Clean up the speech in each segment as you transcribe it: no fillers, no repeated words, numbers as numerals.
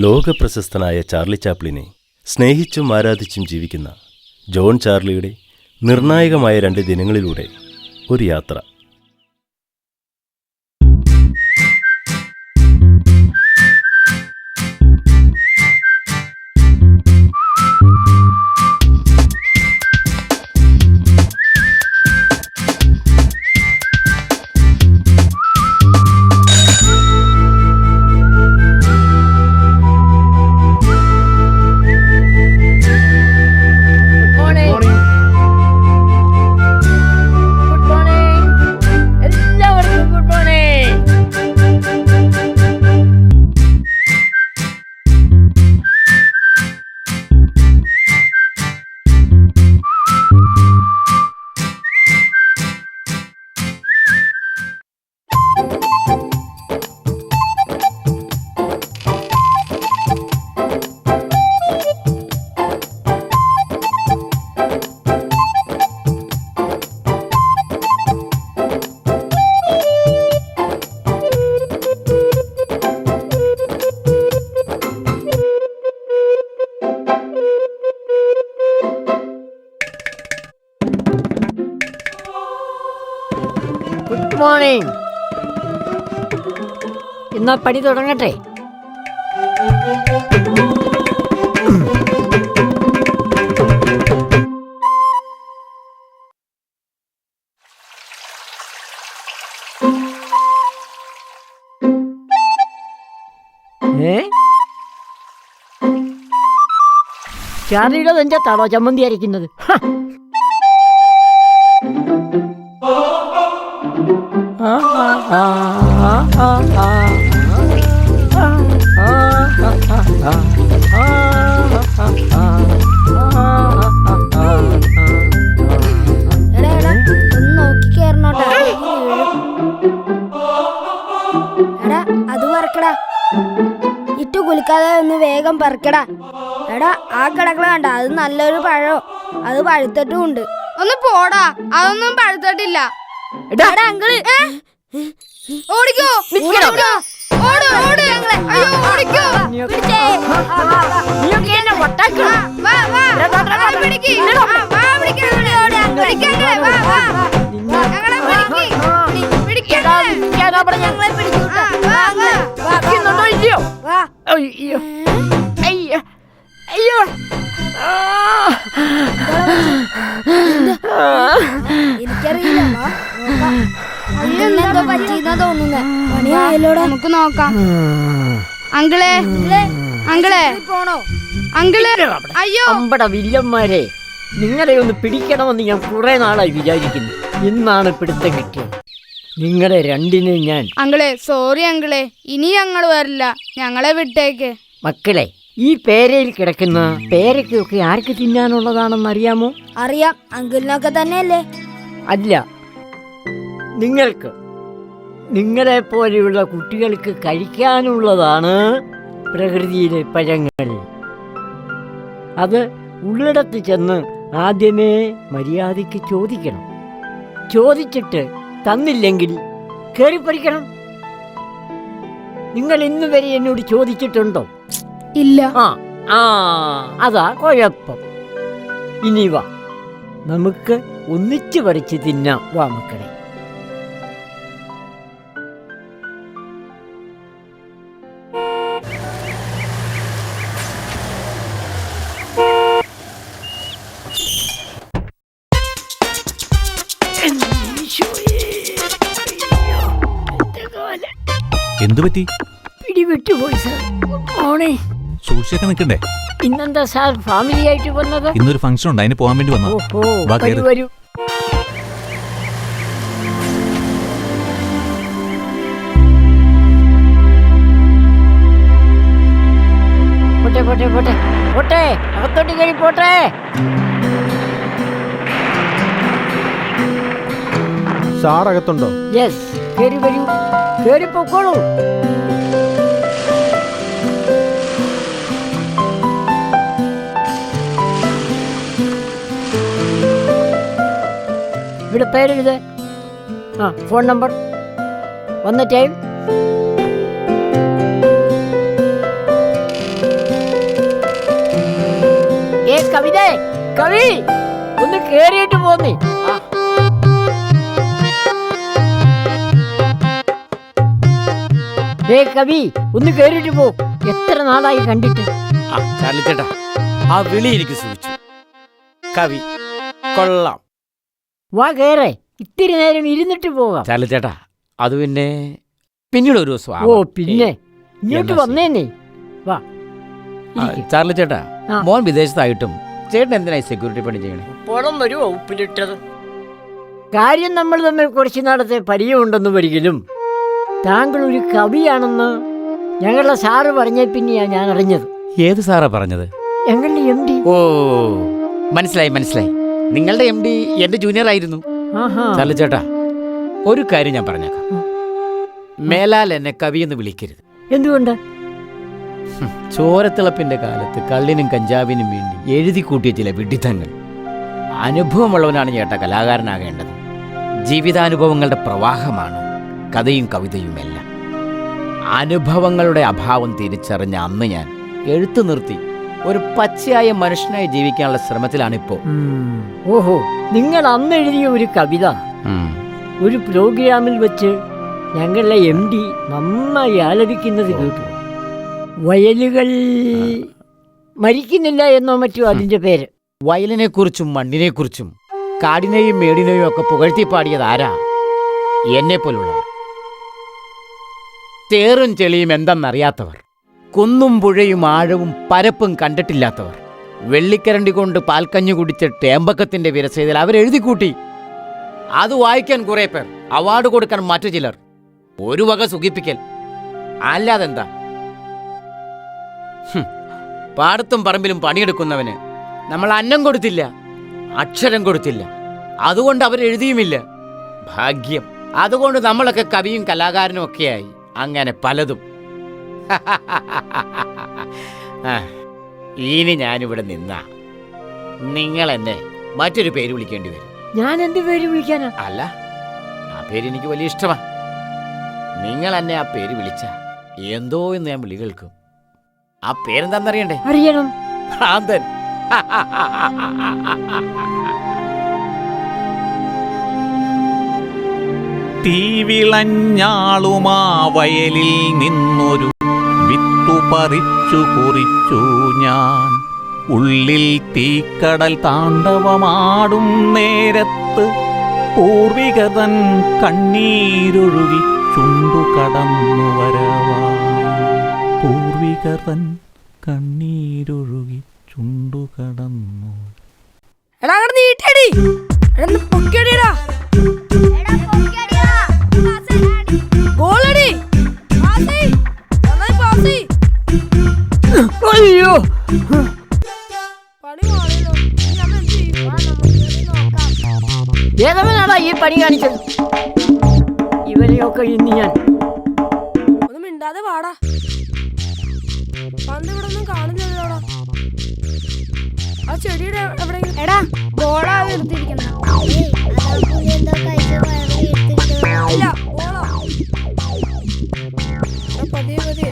ലോകപ്രശസ്തനായ Charlie ചാപ്ലിനെ സ്നേഹിച്ചും ആരാധിച്ചും ജീവിക്കുന്ന John ചാർലിയുടെ നിർണായകമായ 2 ദിനങ്ങളിലൂടെ ഒരു യാത്ര. Good morning. എന്നാ പണി തുടങ്ങട്ടെ. ചാർലിയുടെ നെഞ്ചത്താണോ ചമ്മന്തി അരയ്ക്കുന്നത്? അത് പറക്കടാ, ഇട്ടു കുലുക്കാതെ ഒന്ന് വേഗം പറക്കടാ. എടാ ആ കിടക്കണ കണ്ട, അത് നല്ലൊരു പഴോ, അത് പഴുത്തിട്ടും ഉണ്ട്. ഒന്ന് പോടാ, അതൊന്നും പഴുത്തിട്ടില്ല. അങ്കിള് ഓടിക്കോ, ഓടിക്കോ, ഓട് ഓട് ഞങ്ങളെ, അയ്യോ ഓടിക്കോ, പിടിച്ചേ, വാ വാ പിടിക്ക്, വാ പിടിക്കാൻ പിടിക്കാങ്ങളെ, വാ വാ ഞങ്ങളെ പിടിക്ക്, ഞങ്ങളെ പിടിക്കൂട്ടാ, വാ വാ വാ. അയ്യോ അയ്യോ അയ്യോ. എനിക്കറിയില്ല, എന്തോ പറ്റിയെന്നാ തോന്നുന്നേ. പണിയായല്ലോടാ, നമുക്ക് നോക്കാം. അങ്കിളെ അങ്കിളെ പോണോ? അങ്കിളെ അയ്യോ. അമ്പട വില്ലന്മാരെ, നിങ്ങളെ ഒന്ന് പിടിക്കണമെന്ന് ഞാൻ കുറെ നാളായി വിചാരിക്കുന്നു. ഇന്നാണ് പിടുത്തം കിട്ടിയത്. നിങ്ങളെ രണ്ടിനെ ഞാൻ. അങ്കിളെ സോറി അങ്കിളെ, ഇനി ഞങ്ങൾ വരില്ല, ഞങ്ങളെ വിട്ടേക്ക്. മക്കളെ, ഈ പേരയിൽ കിടക്കുന്ന പേരയ്ക്കൊക്കെ ആർക്ക് തിന്നാനുള്ളതാണെന്ന് അറിയാമോ? അറിയാം, അങ്കിളിനൊക്കെ തന്നെയല്ലേ. അല്ല, നിങ്ങൾക്ക്, നിങ്ങളെ പോലെയുള്ള കുട്ടികൾക്ക് കഴിക്കാനുള്ളതാണ് പ്രകൃതിയിലെ പഴങ്ങൾ. അത് ഉള്ളിടത്ത് ചെന്ന് ആദ്യമേ മര്യാദയ്ക്ക് ചോദിക്കണം. ചോദിച്ചിട്ട് തന്നില്ലെങ്കിൽ കയറിപ്പറിക്കണം. നിങ്ങൾ ഇന്ന് വരെ എന്നോട് ചോദിച്ചിട്ടുണ്ടോ? ഇല്ല. അതാ കുഴപ്പം. ഇനി വാ, നമുക്ക് ഒന്നിച്ച് പറിച്ച് തിന്നാം. വാ മക്കളെ. എന്തുപറ്റി? പിടിവിട്ടുപോയി സാർ. Good morning. സൂക്ഷിച്ചൊക്കെ നിൽക്കണ്ടേ? ഇന്നെന്താ സാർ ഫാമിലി ആയിട്ട് വന്നത്? ഇന്നൊരു ഫംഗ്ഷൻ ഉണ്ട്, അതിന് പോകാൻ വേണ്ടി വന്നു. ഓഹോ, വരൂ വരൂ. പോട്ടെ പോട്ടെ പോട്ടെ പോട്ടെ, അകത്തോട്ട് കയറി പോട്ടെ. സാർ അകത്തുണ്ടോ? യെസ്, കയറി വരൂ, കയറി പൊക്കോളൂ. ഇവിടെ പേരെഴുത്. ഫോൺ നമ്പർ, വന്ന ടൈം. കവിതേ, കവി ഒന്ന് കേറിയിട്ട് പോന്നേ. കവി ഒന്ന് കേറിയിട്ട് പോ. എത്ര നാളായി കണ്ടിട്ട്. ചാർലി ചേട്ടാ, ആ വിളി എനിക്ക് സൂചിച്ചു. കവി കൊള്ളാം. വാ കേറേ, ഇത്തിരി നേരം ഇരുന്നിട്ട് പോകാം. ചാർലി ചേട്ടാ, അത് പിന്നെ പിന്നീട് ഒരു ദിവസം ഓ പിന്നെ ഇങ്ങോട്ട് വന്നേന്നേ. വാ ഇരിക്ക്. ചാർലി ചേട്ടാ, ആ. മോൻ വിദേശത്തായിട്ടും ചേട്ടൻ എന്തിനായി സെക്യൂരിറ്റി പണി ചെയ്യണേ? പുറം വരുമോ ഉപ്പിലിട്ടത്? കാര്യം നമ്മൾ തമ്മിൽ കുറച്ചു നാളത്തെ പരിചയമുണ്ടെന്ന് വരികിലും താങ്കൾ ഒരു കവിയാണെന്ന് ഞങ്ങളുടെ സാറ് പറഞ്ഞ പിന്നെയാണ് ഞാൻ അറിഞ്ഞത്. ഏത് സാറാ പറഞ്ഞത്? ഞങ്ങളുടെ MD. ഓ, മനസ്സിലായി മനസ്സിലായി. നിങ്ങളുടെ MD എന്റെ ജൂനിയർ ആയിരുന്നു. ആഹാ. ചാർലി ചേട്ടാ, ഒരു കാര്യം ഞാൻ പറഞ്ഞേക്കാം. മേലാൽ എന്നെ കവി എന്ന് വിളിക്കരുത്. എന്തുകൊണ്ട്? ചോരത്തിളപ്പിന്റെ കാലത്ത് കള്ളിനും കഞ്ചാവിനും വേണ്ടി എഴുതി കൂട്ടിയ ചില വിഡിത്തങ്ങൾ. അനുഭവമുള്ളവനാണ് ചേട്ടാ കലാകാരനാകേണ്ടത്. ജീവിതാനുഭവങ്ങളുടെ പ്രവാഹമാണ് കഥയും കവിതയുമെല്ലാം. അനുഭവങ്ങളുടെ അഭാവം തിരിച്ചറിഞ്ഞ അന്ന് ഞാൻ എഴുത്തു നിർത്തി ഒരു പച്ചയായ മനുഷ്യനായി ജീവിക്കാനുള്ള ശ്രമത്തിലാണിപ്പോ. ഓഹോ, നിങ്ങൾ അന്ന് എഴുതിയ ഒരു കവിത ഒരു പ്രോഗ്രാമിൽ വെച്ച് ഞങ്ങളുടെ MD നന്നായി ആലപിക്കുന്നത് കേട്ടു. വയലുകൾ മരിക്കുന്നില്ല എന്നോ മറ്റോ അതിന്റെ പേര്. വയലിനെ കുറിച്ചും മണ്ണിനെ കുറിച്ചും കാടിനെയും മേടിനെയും ഒക്കെ പുകഴ്ത്തി പാടിയത് ആരാ? എന്നെ പോലുള്ളവർ. തേറും ചെളിയും എന്തെന്നറിയാത്തവർ, കുന്നും പുഴയും ആഴവും പരപ്പും കണ്ടിട്ടില്ലാത്തവർ, വെള്ളിക്കരണ്ടി കൊണ്ട് പാൽക്കഞ്ഞു കുടിച്ച ടേമ്പക്കത്തിന്റെ വിരസതയിൽ അവരെഴുതി കൂട്ടി. അത് വായിക്കാൻ കുറെ പേർ, അവാർഡ് കൊടുക്കാൻ മറ്റു ചിലർ, ഒരു വക സുഖിപ്പിക്കൽ. അല്ലാതെന്താ? പാടത്തും പറമ്പിലും പണിയെടുക്കുന്നവന് നമ്മൾ അന്നം കൊടുത്തില്ല, അക്ഷരം കൊടുത്തില്ല. അതുകൊണ്ട് അവരെഴുതിയുമില്ല. ഭാഗ്യം. അതുകൊണ്ട് നമ്മളൊക്കെ കവിയും കലാകാരനും ഒക്കെയായി. അങ്ങനെ പലതും. ഇനി ഞാനിവിടെ നിന്നാ നിങ്ങൾ എന്നെ മറ്റൊരു പേര് വിളിക്കേണ്ടി വരും. ഞാൻ എന്ത് പേര് വിളിക്കാനാ? അല്ല, ആ പേര് എനിക്ക് വലിയ ഇഷ്ടമാ. നിങ്ങൾ എന്നെ ആ പേര് വിളിച്ച എന്തോ എന്ന് ഞാൻ വിളി കേൾക്കും. ആ പേരെന്താന്നറിയണ്ടേ? അറിയണം. ഭ്രാന്തൻ. തീവിളഞ്ഞാളുമാ വയലിൽ നിന്നൊരു വിത്തു പറിച്ചു കുറിച്ചു ഞാൻ. ഉള്ളിൽ തീക്കടൽ താണ്ഡവമാടും നേരത്ത് പൂർവികതൻ കണ്ണീരൊഴുകി ചുണ്ടു കടന്നു വരവാ. പൂർവികതൻ കണ്ണീരൊഴുകി ചുണ്ടു കടന്നു. എടാ അങ്ങട് നീട്ടടി. എടാ ഒന്ന് പൊക്കിയടിടാ. ഗോളടി. പാസ്. നന്നായി പാസ്. അയ്യോ, പണി മാറിയല്ലോ. നമ്മൾ എന്ത് ചെയ്യും? ഏതവനാടാ ഈ പണി കാണിച്ചത്? ഇവരെയൊക്കെ ഇന്ന് ഞാൻ ഒന്നും മിണ്ടാതെ വാടാ. പണ്ട് ഇവിടെ ഒന്നും കാണുന്നില്ലല്ലോടാ. ആ ചെടിയുടെ എവിടെയെങ്കിലും. എടാ ബോളാ എടുത്തിരിക്കുന്നത്. ഇല്ല, ബോളാ. എടാ, പതിയെ പതിയെ.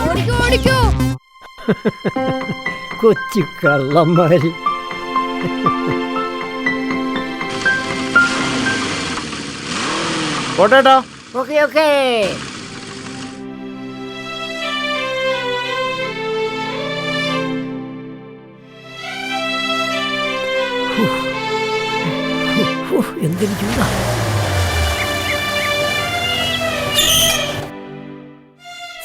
ഓടിക്കോ ഓടിക്കോ. കൊച്ചു കള്ളന്മാര്. പോട്ടേട്ടോ. Okay okay. എന്തൊരു ചൂടാ.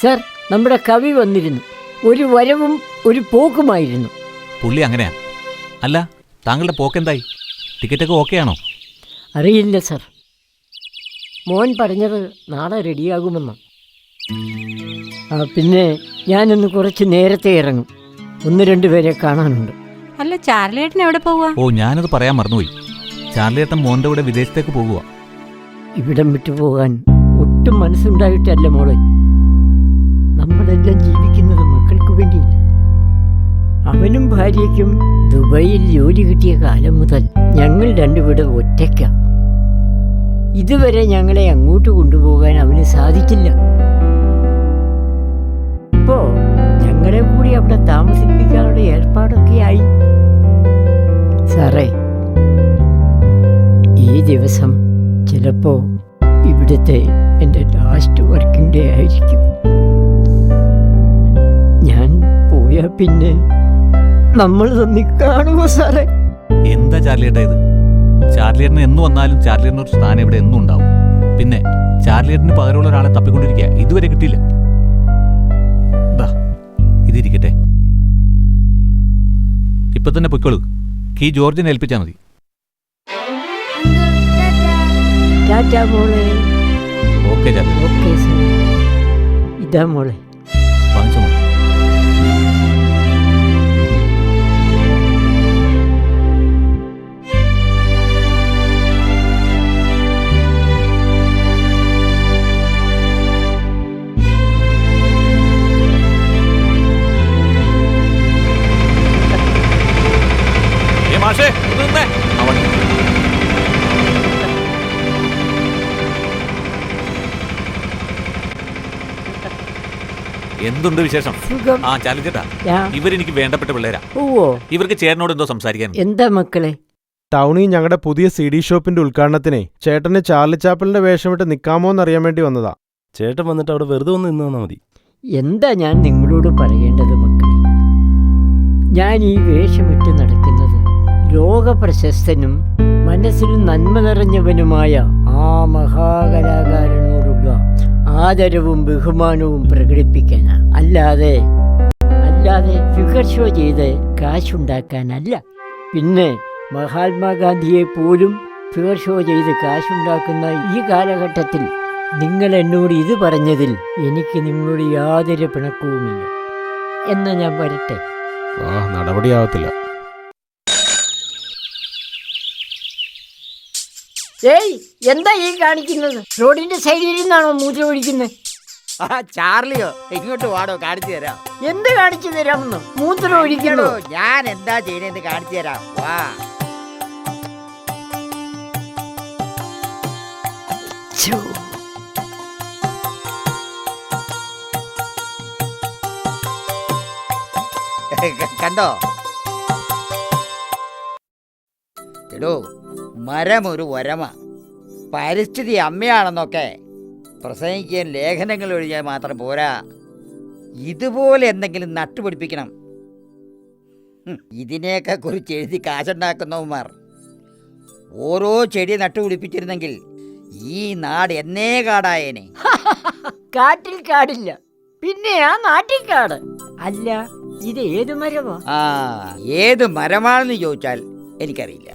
സർ, നമ്മുടെ കവി വന്നിരുന്നു. ഒരു വരവും ഒരു പോക്കുമായിരുന്നു. പുള്ളി അങ്ങനെയാ. അല്ല, താങ്കളുടെ പോക്കെന്തായി? ടിക്കറ്റൊക്കെ ഓക്കെ ആണോ? അറിയില്ല സർ. മോൻ പറഞ്ഞത് നാളെ റെഡിയാകുമെന്ന്. പിന്നെ ഞാനൊന്ന് കുറച്ച് നേരത്തെ ഇറങ്ങും. 1-2 പേരെ കാണാനുണ്ട്. അല്ല, ചാർലിയേട്ടൻ എവിടെ പോവാ? ഓ, ഞാനത് പറയാൻ മറന്നുപോയി. ചാർലിയേട്ടൻ മോൻ്റെ കൂടെ വിദേശത്തേക്ക് പോകുക. ഇവിടം വിട്ടു പോകാൻ ഒട്ടും മനസ്സുണ്ടായിട്ടല്ല മോളെ. നമ്മളെല്ലാം ജീവിക്കുന്നത് മക്കൾക്ക് വേണ്ടിയില്ല. അവനും ഭാര്യയ്ക്കും ദുബായിൽ ജോലി കിട്ടിയ കാലം മുതൽ ഞങ്ങൾ രണ്ടുപേരും ഒറ്റയ്ക്ക. ഇതുവരെ ഞങ്ങളെ അങ്ങോട്ട് കൊണ്ടുപോകാൻ അവന് സാധിച്ചില്ല. ഇപ്പോ ഞങ്ങളെ കൂടി അവിടെ താമസിപ്പിക്കാനുള്ള ഏർപ്പാടൊക്കെ ആയി. സാറേ, ഈ ദിവസം ചിലപ്പോ ഇവിടുത്തെ എൻ്റെ ലാസ്റ്റ് വർക്കിംഗ് ഡേ ആയിരിക്കും. ഞാൻ പോയാ പിന്നെ നമ്മൾ തമ്മിൽ കാണുമോ സാറേ? എന്താ ചാർലിയേട്ടാ ഇത്? ചാർലിയേട്ടന് എന്ന് വന്നാലും ചാർലിയേട്ടന് ഒരു സ്ഥാനം ഇവിടെ എന്നും ഉണ്ടാവും. പിന്നെ ചാർലിയേട്ടന് പകരമുള്ള ഒരാളെ തപ്പിക്കൊണ്ടിരിക്കുക, ഇതുവരെ കിട്ടിയില്ല. ബാ, ഇതിരിക്കട്ടെ. ഇപ്പൊ തന്നെ പൊയ്ക്കോളൂ. കീ ജോർജിനെ ഏൽപ്പിച്ചാൽ മതി. ടാറ്റാ മോളെ. Okay Charlie. Okay sir. ഇതാ മോളെ. വാങ്ങിച്ചോ മോളെ. മാഷേ, ഒന്ന് നിന്നേ. അവിടെ എന്തുണ്ട് വിശേഷം? സുഖം. ആ ചാർലി ചേട്ടാ, യാ. ഇവരെനിക്ക് വേണ്ടപ്പെട്ട പിള്ളേരാ. ഓവോ. ഇവർക്ക് ചേട്ടനോട് എന്തോ സംസാരിക്കാൻ. എന്താ മക്കളെ? ടൗണിൽ ഞങ്ങളുടെ പുതിയ CD ഷോപ്പിന്റെ ഉദ്ഘാടനത്തിനെ ചേട്ടന് ചാർലി ചാപ്പലിന്റെ വേഷമിട്ട് നിൽക്കാമോന്നറിയാൻ വേണ്ടി വന്നതാ. ചേട്ടൻ വന്നിട്ട് അവിടെ വെറുതെ ഒന്ന് നിന്ന് തന്നാൽ മതി. എന്താ ഞാൻ നിങ്ങളോട് പറയേണ്ടത് മക്കളെ? ഞാൻ ഈ വേഷമിട്ട് നടക്കുന്നത് ലോകപ്രശസ്തനും മനസ്സിൽ നന്മ നിറഞ്ഞവനുമായ ആ മഹാകലാകാരനോടുള്ള ആദരവും ബഹുമാനവും പ്രകടിപ്പിക്കാനാണ്. അല്ലാതെ ഫിഗർ ഷോ ചെയ്ത് കാശുണ്ടാക്കാനല്ല. പിന്നെ മഹാത്മാഗാന്ധിയെ പോലും ഫിഗർ ഷോ ചെയ്ത് കാശുണ്ടാക്കുന്ന ഈ കാലഘട്ടത്തിൽ നിങ്ങൾ എന്നോട് ഇത് പറഞ്ഞതിൽ എനിക്ക് നിങ്ങളോട് യാതൊരു പിണക്കവുമില്ല. എന്നാ ഞാൻ വരട്ടെ. നടപടിയാവത്തില്ല. ഏയ്, എന്താ ഈ കാണിക്കുന്നത്? റോഡിന്റെ സൈഡിൽ ഇരുന്നാണോ മൂത്രം ഒഴിക്കുന്നത്? ചാർലിയോ, ഇങ്ങോട്ട് വാടോ, കാണിച്ചു തരാം. എന്ത് കാണിച്ചു തരാമെന്ന്? മൂത്രം ഒഴിക്കണോ? ഞാൻ എന്താ ചെയ്യണെന്ന് കാണിച്ചു തരാം. വാ. ഛോ. കണ്ടോ? എടോ, മരം ഒരു വരമ, പരിസ്ഥിതി അമ്മയാണെന്നൊക്കെ പ്രസംഗിക്കാൻ ലേഖനങ്ങൾ എഴുതിയാൽ മാത്രം പോരാ, ഇതുപോലെ എന്തെങ്കിലും നട്ടുപിടിപ്പിക്കണം. ഇതിനെയൊക്കെ കുറിച്ച് എഴുതി കാശുണ്ടാക്കുന്നവന്മാർ ഓരോ ചെടി നട്ടുപിടിപ്പിച്ചിരുന്നെങ്കിൽ ഈ നാട് എന്നേ കാടായേനെ. കാട്ടിൽ കാടില്ല, പിന്നെ ആ നാട്ടിൽ കാട്. അല്ല, ഇത് ഏത് മരമാ? ആ, ഏത് മരമാണെന്ന് ചോദിച്ചാൽ എനിക്കറിയില്ല.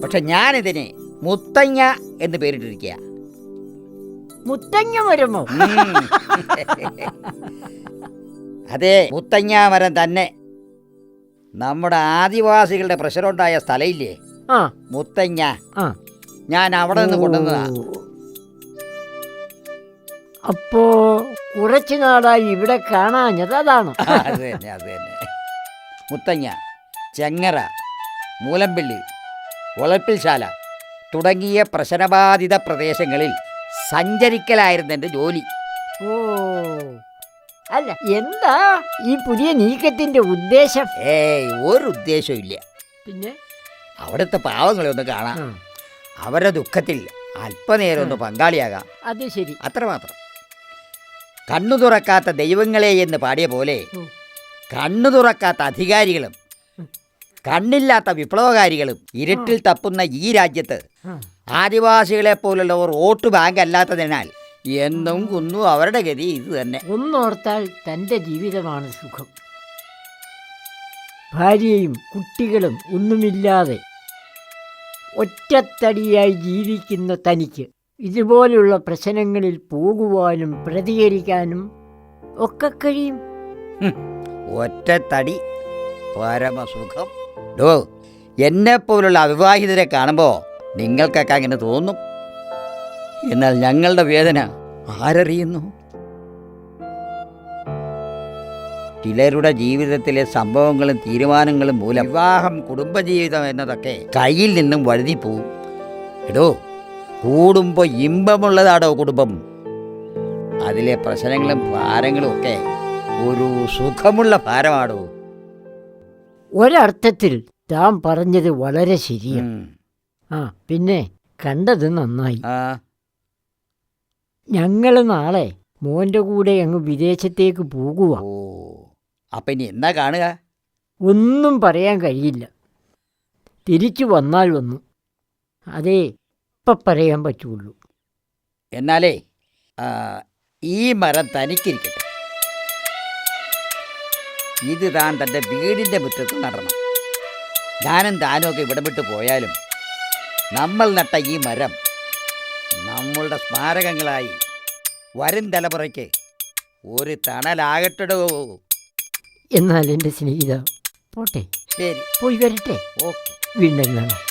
പക്ഷെ ഞാനിതിനെ മുത്തങ്ങ എന്ന് പേരിട്ടിരിക്കുക. മുത്തങ്ങ മരമോ? അതെ, മുത്തങ്ങ മരം തന്നെ. നമ്മുടെ ആദിവാസികളുടെ പ്രഷറുണ്ടായ സ്ഥലമില്ലേ, ആ, മുത്തങ്ങ, ആ. ഞാൻ അവിടെ നിന്ന് കൊണ്ടുവന്നതാ. അപ്പോ കുറച്ചു നാളായി ഇവിടെ കാണാഞ്ഞത് അതാണ്. അത് തന്നെ, അത് തന്നെ. മുത്തങ്ങ, ചെങ്ങറ, മൂലമ്പിള്ളി, ഒളപ്പിൽശാല തുടങ്ങിയ പ്രശ്നബാധിത പ്രദേശങ്ങളിൽ സഞ്ചരിക്കലായിരുന്നു എൻ്റെ ജോലി. ഓ, അല്ല, എന്താ ഈ പുതിയ നീക്കത്തിന്റെ ഉദ്ദേശം? ഏയ്, ഒരു ഉദ്ദേശവും ഇല്ല. പിന്നെ അവിടുത്തെ പാവങ്ങളെ ഒന്ന് കാണാം, ആ, അവരുടെ ദുഃഖത്തിൽ അല്പനേരം ഒന്ന് പങ്കാളിയാകാം, അത് ശരി. അത്രമാത്രം. കണ്ണു തുറക്കാത്ത ദൈവങ്ങളെ എന്ന് പാടിയ പോലെ ഉം. കണ്ണു തുറക്കാത്ത അധികാരികളും കണ്ണില്ലാത്ത വിപ്ലവകാരികളും ഇരുട്ടിൽ തപ്പുന്ന ഈ രാജ്യത്ത് ആ. ആദിവാസികളെ പോലുള്ളവർ വോട്ട് ബാങ്ക് അല്ലാത്തതിനാൽ എന്നും കുന്നും അവരുടെ ഗതി ഇത് തന്നെ. ഒന്നോർത്താൽ തൻ്റെ ജീവിതമാണ് സുഖം. ഭാര്യയും കുട്ടികളും ഒന്നുമില്ലാതെ ഒറ്റത്തടിയായി ജീവിക്കുന്ന തനിക്ക് ഇതുപോലുള്ള പ്രശ്നങ്ങളിൽ പോകുവാനും പ്രതികരിക്കാനും ഒക്കെ കഴിയും. ഒറ്റത്തടി പരമസുഖം. ഡോ, എന്നെപ്പോലുള്ള അവിവാഹിതരെ കാണുമ്പോൾ നിങ്ങൾക്കൊക്കെ അങ്ങനെ തോന്നും. എന്നാൽ ഞങ്ങളുടെ വേദന ആരറിയുന്നു? ചിലരുടെ ജീവിതത്തിലെ സംഭവങ്ങളും തീരുമാനങ്ങളും മൂലം വിവാഹം, കുടുംബജീവിതം എന്നതൊക്കെ കയ്യിൽ നിന്നും വഴുതിപ്പോവും. എടോ, കൂടുമ്പോൾ ഇമ്പമുള്ളതാടോ കുടുംബം. അതിലെ പ്രശ്നങ്ങളും ഭാരങ്ങളും ഒക്കെ ഒരു സുഖമുള്ള ഭാരമാടോ. ഒരർത്ഥത്തിൽ താൻ പറഞ്ഞത് വളരെ ശരിയാണ്. ആ പിന്നെ കണ്ടത് നന്നായി. ഞങ്ങൾ നാളെ മോൻ്റെ കൂടെ അങ്ങ് വിദേശത്തേക്ക് പോകുക. ഓ, അപ്പൊ ഇനി എന്നാ കാണുക? ഒന്നും പറയാൻ കഴിയില്ല. തിരിച്ചു വന്നാൽ വന്നു. അതേ ഇപ്പം പറയാൻ പറ്റുള്ളൂ. എന്നാലേ ഈ മരം തനിക്കിരിക്കട്ടെ. ഇത് താൻ തൻ്റെ വീടിൻ്റെ മുറ്റത്ത് നടണം. ഞാനും താനും ഒക്കെ ഇവിടെ വിട്ട് പോയാലും നമ്മൾ നട്ട ഈ മരം നമ്മളുടെ സ്മാരകങ്ങളായി വരും തലമുറയ്ക്ക് ഒരു തണലാകട്ടോ. എന്നാൽ എൻ്റെ സ്നേഹിത പോട്ടെ, ശരി, പോയി വരട്ടെ. ഓക്കെ. വീണ്ടും കാണാം.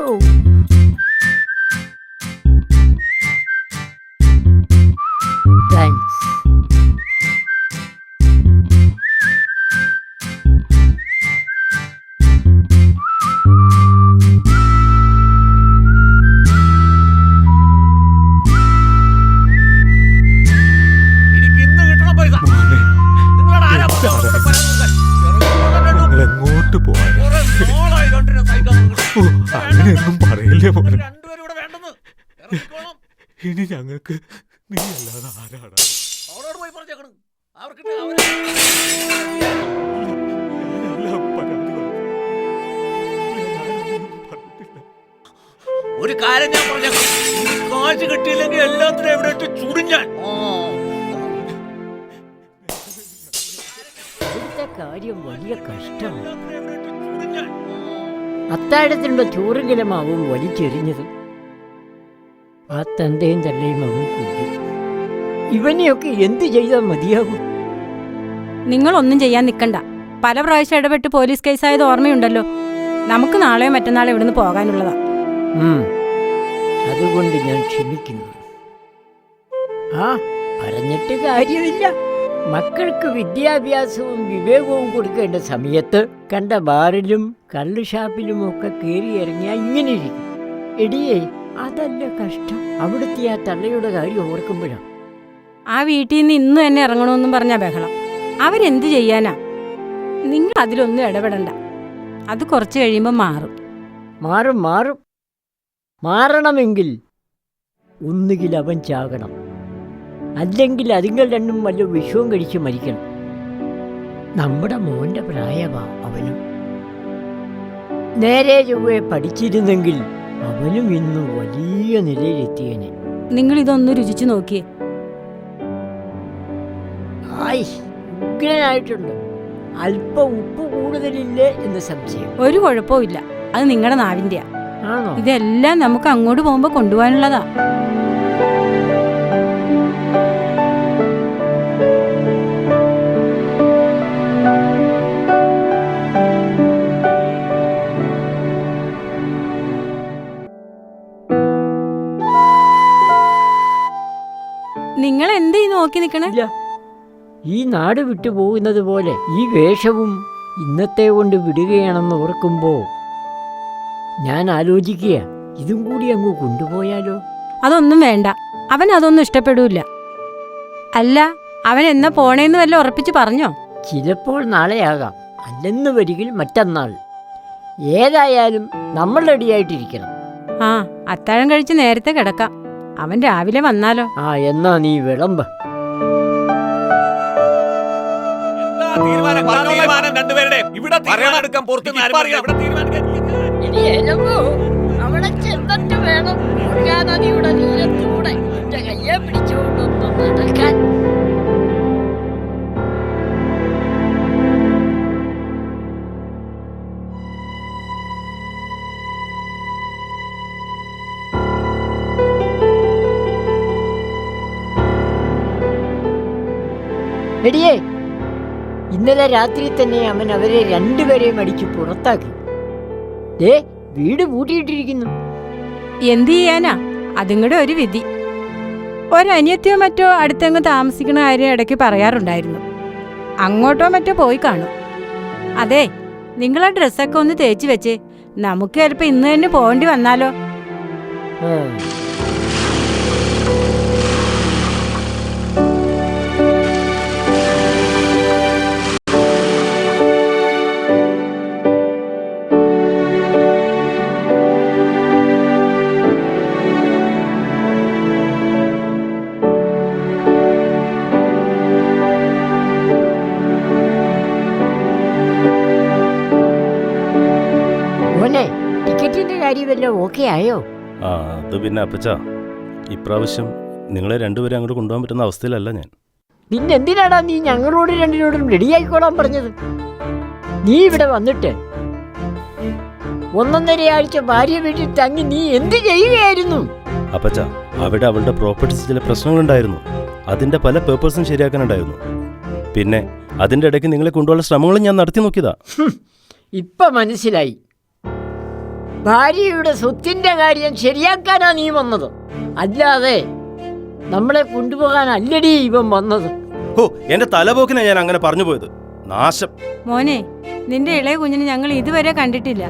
Oh. Thanks. എങ്ങോട്ട് പോവാൻ? അങ്ങനെയൊന്നും പറയില്ലേ മോനെ. ഇനി ഞങ്ങൾക്ക് നീ അല്ലാതെ ആരാടാ? ഒരു കാര്യം ഞാൻ പറഞ്ഞേക്കാം, കാശ് കിട്ടിയില്ലെങ്കിൽ എല്ലാത്തിനും എവിടെ ഇട്ട് ചുടിഞ്ഞാൻ. ഇവിടുത്തെ കാര്യം വലിയ കഷ്ടമാണ്. അത്താഴത്തിനുള്ള ചോറുകിലും അവൻ വലിച്ചെറിഞ്ഞത്. ആ തന്തയും തള്ളയും അവൻ കൂടി. ഇവനെയൊക്കെ എന്ത് ചെയ്താൽ മതിയാകും? നിങ്ങളൊന്നും ചെയ്യാൻ നിൽക്കണ്ട. പല പ്രാവശ്യം ഇടപെട്ട് പോലീസ് കേസായത് ഓർമ്മയുണ്ടല്ലോ. നമുക്ക് നാളെയോ മറ്റന്നാളോ ഇവിടുന്ന് പോകാനുള്ളതാ. അതുകൊണ്ട് ഞാൻ ക്ഷമിക്കുന്നു. ആ പറഞ്ഞിട്ട് കാര്യമില്ല. മക്കൾക്ക് വിദ്യാഭ്യാസവും വിവേകവും കൊടുക്കേണ്ട സമയത്ത് കണ്ട ബാറിലും കള്ളുഷാപ്പിലും ഒക്കെ കയറി ഇറങ്ങിയാൽ ഇങ്ങനെ ഇരിക്കും. എടിയേ, അതല്ല കഷ്ടം. അവിടുത്തെ ആ തള്ളയുടെ കാര്യം ഓർക്കുമ്പോഴാണ്. ആ വീട്ടിൽ നിന്ന് ഇന്ന് തന്നെ ഇറങ്ങണമെന്നും പറഞ്ഞാ ബഹളം. അവരെന്ത് ചെയ്യാനാ? നിങ്ങൾ അതിലൊന്നും ഇടപെടണ്ട. അത് കുറച്ച് കഴിയുമ്പോൾ മാറും. മാറും മാറും. മാറണമെങ്കിൽ ഒന്നുകിൽ അവൻ ചാകണം, അല്ലെങ്കിൽ അതുങ്ങൾ രണ്ടും വല്ല വിഷവും കഴിച്ച് മരിക്കണം. നമ്മുടെ മോൻ്റെ പ്രായമാ അവനും. നേരെ ചൊവ്വേ പഠിച്ചിരുന്നെങ്കിൽ അവനും ഇന്ന് വലിയ നിലയിലെത്തിയേനെ. നിങ്ങൾ ഇതൊന്ന് രുചിച്ചു നോക്കിയേ. ആയി ഉഗ്രനായിട്ടുണ്ട്. അല്പം ഉപ്പ് കൂടുതലില്ലേ എന്ന് സംശയം. ഒരു കുഴപ്പവും ഇല്ല. അത് നിങ്ങളുടെ നാവിൻ്റെയാ. ആണോ? ഇതെല്ലാം നമുക്ക് അങ്ങോട്ട് പോകുമ്പോൾ കൊണ്ടുപോകാനുള്ളതാ. നിങ്ങൾ എന്തീ നോക്കി നിൽക്കണേ? ഇല്ല, ഈ നാട് വിട്ടു പോകുന്നത് പോലെ ഈ വേഷവും ഇന്നത്തെ കൊണ്ട് വിടുകയാണെന്ന് ഓർക്കുമ്പോൾ ഞാൻ ആലോചിക്കുക, ഇതും കൂടി അങ്ങ് കൊണ്ടുപോയാലോ? അതൊന്നും വേണ്ട. അവൻ അതൊന്നും ഇഷ്ടപ്പെടൂല. അല്ല, അവൻ എന്നാ പോണേന്ന് വല്ല ഉറപ്പിച്ച് പറഞ്ഞോ? ചിലപ്പോൾ നാളെയാകാം, അല്ലെന്ന് വരികിൽ മറ്റന്നാൾ. ഏതായാലും നമ്മൾ റെഡിയായിട്ടിരിക്കണം. ആ, അത്താഴം കഴിച്ച് നേരത്തെ കിടക്കാം. അവൻ രാവിലെ വന്നാലോ? ആ, എന്നാ നീ വിളമ്പ്. അവിടെ ചെന്നിട്ട് വേണം നദിയുടെ തീരത്തൂടെ എന്റെ കയ്യെ പിടിച്ചുകൊണ്ടൊന്ന് നടക്കാൻ. എടിയേ, ഇന്നലെ രാത്രി തന്നെ അവൻ അവരെ രണ്ടുപേരെയും അടിച്ച് പുറത്താക്കി. ദേ, വീട് പൂട്ടിയിട്ടിരിക്കുന്നു. എന്ത് ചെയ്യാനാ? അതും കൂടെ ഒരു വിധി. ഒരനിയത്തിയോ മറ്റോ അടുത്തങ്ങ് താമസിക്കണ കാര്യം ഇടയ്ക്ക് പറയാറുണ്ടായിരുന്നു. അങ്ങോട്ടോ മറ്റോ പോയി കാണും. അതെ, നിങ്ങളാ ഡ്രസ്സൊക്കെ ഒന്ന് തേച്ച് വെച്ച് നമുക്ക് ചിലപ്പോൾ ഇന്ന് തന്നെ പോകേണ്ടി വന്നാലോ? മോനെ, ടിക്കറ്റിന്റെ കാര്യമല്ലോ ഓക്കെ ആയോ? ആ അത് പിന്നെ അപ്പച്ച, ഇപ്രാവശ്യം നിങ്ങളെ രണ്ടുപേരും അങ്ങോട്ട് കൊണ്ടുപോകാൻ പറ്റുന്ന അവസ്ഥയിലല്ല ഞാൻ. പിന്നെന്തിനാടാ നീ ഞങ്ങളോട് രണ്ടിനോടും റെഡിയായിക്കോളാൻ പറഞ്ഞത്? നീ ഇവിടെ വന്നിട്ട് 1.5 ആഴ്ച ഭാര്യ വീട്ടിൽ തങ്ങി നീ എന്ത് ചെയ്യുകയായിരുന്നു? അപ്പച്ച, അവിടെ അവളുടെ പ്രോപ്പർട്ടീസ് ചില പ്രശ്നങ്ങളുണ്ടായിരുന്നു. അതിന്റെ പല പേപ്പേഴ്സും ശരിയാക്കാനുണ്ടായിരുന്നു. പിന്നെ അതിന്റെ ഇടയ്ക്ക് നിങ്ങളെ കൊണ്ടുപോകാനുള്ള ശ്രമങ്ങളും ഞാൻ നടത്തി നോക്കിയതാ. ഇപ്പൊ മനസ്സിലായി. ഭാര്യയുടെ സ്വത്തിന്റെ കാര്യം ശരിയാക്കാനാ നീ വന്നത്, അല്ലാതെ നമ്മളെ കൊണ്ടുപോകാനല്ലടി ഇവൻ വന്നത്. ഓ, എന്റെ തലപോക്കിനാ ഞാൻ അങ്ങനെ പറഞ്ഞു പോയത്. നാശം. മോനെ, നിന്റെ ഇളയ കുഞ്ഞിനെ ഞങ്ങൾ ഇതുവരെ കണ്ടിട്ടില്ല.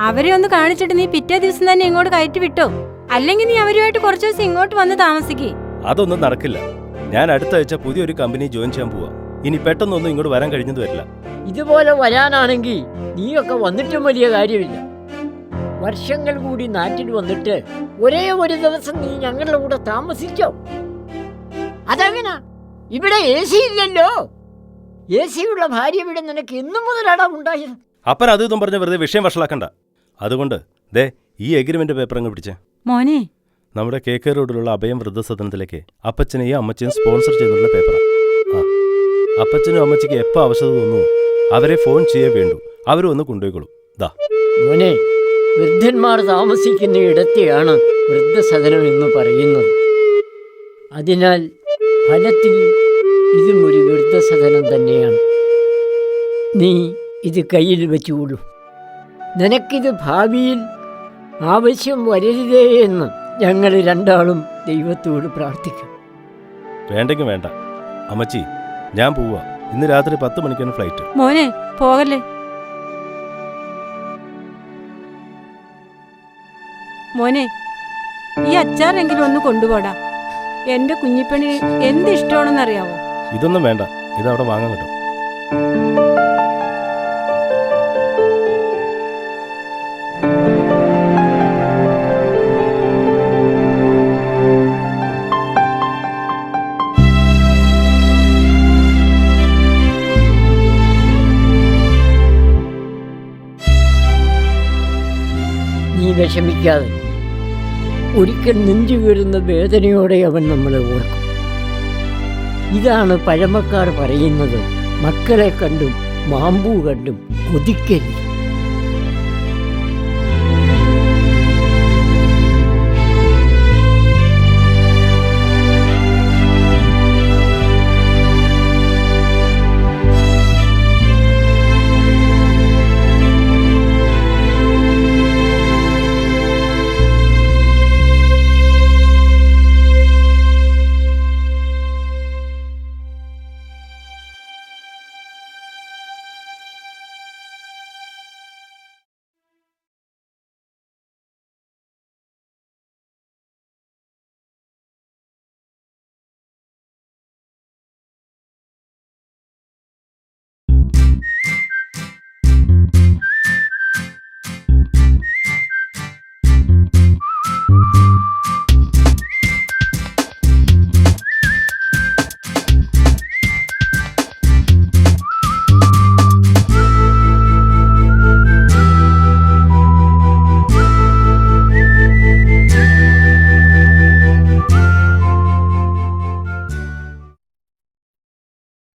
അവരെ ഒന്ന് കാണിച്ചിട്ട് നീ പിറ്റേ ദിവസം തന്നെ ഇങ്ങോട്ട് കയറ്റി വിട്ടോ. അല്ലെങ്കിൽ നീ അവരുമായിട്ട് കുറച്ച് ദിവസം ഇങ്ങോട്ട് വന്ന് താമസിക്കേ. അതൊന്നും നടക്കില്ല. ഞാൻ അടുത്ത ആഴ്ച പുതിയൊരു കമ്പനി ജോയിൻ ചെയ്യാൻ പോവാ. ഇനി പെട്ടെന്നൊന്നും ഇങ്ങോട്ട് വരാൻ കഴിഞ്ഞത് വരില്ല. ഇതുപോലെ വരാനാണെങ്കിൽ നീയൊക്കെ വന്നിട്ടും വലിയ കാര്യമില്ല. വർഷങ്ങൾ കൂടി നാട്ടിൽ വന്നിട്ട് ഒരേ ഒരു ദിവസം നീ ഞങ്ങളുടെ കൂടെ താമസിച്ചോ? അതെങ്ങനാ? ഇവിടെ AC ഇല്ലല്ലോ. AC ഉള്ള ഭാര്യ വീട് നിനക്ക് എന്നു മുതലാടാ ഉണ്ടായത്? അപ്പൻ അത് ഇതും പറഞ്ഞ വെറുതെ വിഷയം വഷളാക്കണ്ട. അതുകൊണ്ട് ദേ ഈ എഗ്രിമെന്റ് പേപ്പർ അങ്ങ് പിടിച്ചേ. മോനെ, നമ്മുടെ KK റോഡിലുള്ള അഭയം വൃദ്ധസദനത്തിലേക്ക് അപ്പച്ചനെയും അമ്മച്ചയും സ്പോൺസർ ചെയ്തുള്ള പേപ്പറാ. ആ, അപ്പച്ചനും അമ്മച്ചിക്ക് എപ്പോൾ ആവശ്യത തോന്നുമോ അവരെ ഫോൺ ചെയ്യേ വേണ്ടു. അവരും ഒന്ന് കൊണ്ടുപോയിക്കോളൂ. ദാ മോനെ, വൃദ്ധന്മാർ താമസിക്കുന്ന ഇടത്തെയാണ് വൃദ്ധസദനം എന്ന് പറയുന്നത്. അതിനാൽ ഫലത്തിൽ ഇതും ഒരു വൃദ്ധസദനം തന്നെയാണ്. നീ ഇത് കയ്യിൽ വെച്ചുകൊള്ളൂ. നിനക്കിത് ഭാവിയിൽ ആവശ്യം വരരുതേ എന്ന് ഞങ്ങൾ രണ്ടാളും ദൈവത്തോട് പ്രാർത്ഥിക്കും. വേണ്ടെങ്കിൽ വേണ്ട അമ്മച്ചി, ഞാൻ പോവാ. ഇന്ന് രാത്രി 10 മണിക്കാണ് ഫ്ലൈറ്റ്. മോനെ പോകല്ലേ. മോനെ, ഈ അച്ചാറെങ്കിലും ഒന്ന് കൊണ്ടുപോടാ. എന്റെ കുഞ്ഞിപ്പണി എന്ത് ഇഷ്ടമാണെന്നറിയാവോ? ഇതൊന്നും വേണ്ട, ഇതവിടെ വാങ്ങാൻ കിട്ടും. നീ വിഷമിക്കാതെ. ഒരിക്കൽ നെഞ്ചു വീഴുന്ന വേദനയോടെ അവൻ നമ്മളെ ഓർക്കും. ഇതാണ് പഴമക്കാർ പറയുന്നത്, മക്കളെ കണ്ടും മാമ്പൂ കണ്ടും കൊതിക്കരുത്.